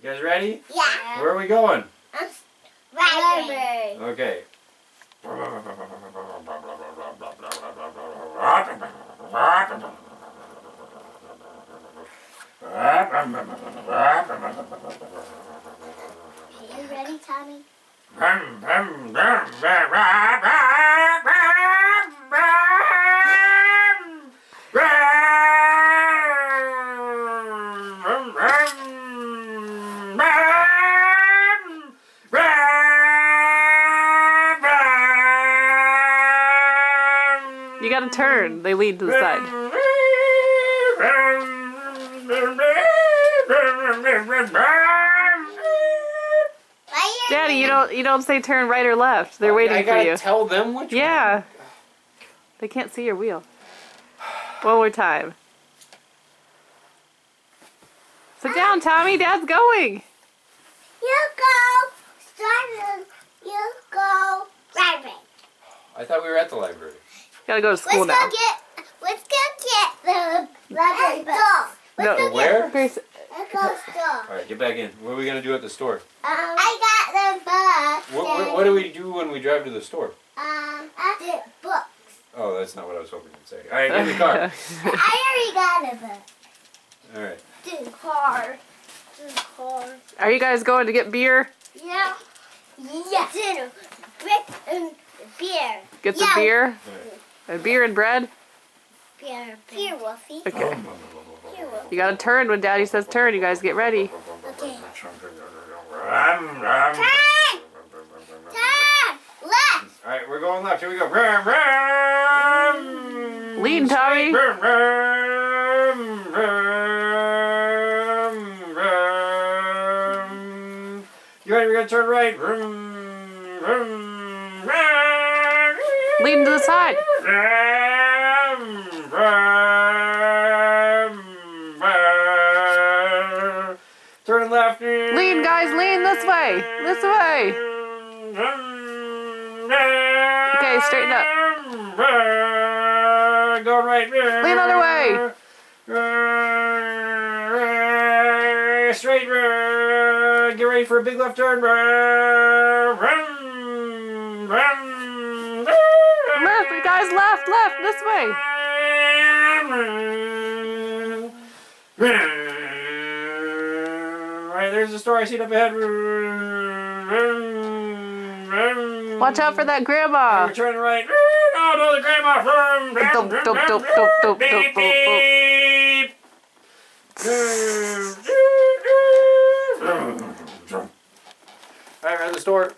You guys ready? Yeah. Where are we going? Library. Okay. Are you ready, Tommy? You gotta turn. They lead to the side. Daddy, you don't say turn right or left. They're waiting I for gotta you. tell them which one. Yeah. They can't see your wheel. One more time. Sit down, Tommy. Dad's going. You go. Simon, you go. Library. I thought we were at the library. Gotta go to school now. Let's go get the library book. No, Where? Grace, Let's go store. Alright, get back in. What are we gonna do at the store? I got the book. What do we do when we drive to the store? The books. Oh, that's not what I was hoping you'd say. Alright, get in the car. I already got a book. Alright. The car. The car. Are you guys going to get beer? Yeah. Yeah. Dinner. Brick and beer. Get some beer? Alright. And beer and bread? Beer. Beer, Wolfie. Okay. Beer, Wolfie. You gotta turn when Daddy says turn. You guys get ready. Okay. Turn! Turn! Left! Alright, we're going left. Here we go. Lean, Tommy. You ready? We're gonna turn right. Lean to the side. Turn left. Lean, guys, lean this way. This way. Okay, straighten up. Going right. Lean other way. Straight. Get ready for a big left turn. Left, guys, left, this way. Right, there's the store I see up ahead. Watch out for that grandma. We're turning right. Oh no, the grandma. Dope, dope, dope, dope, dope, Beep, dope, dope. beep. Alright, we're at the store.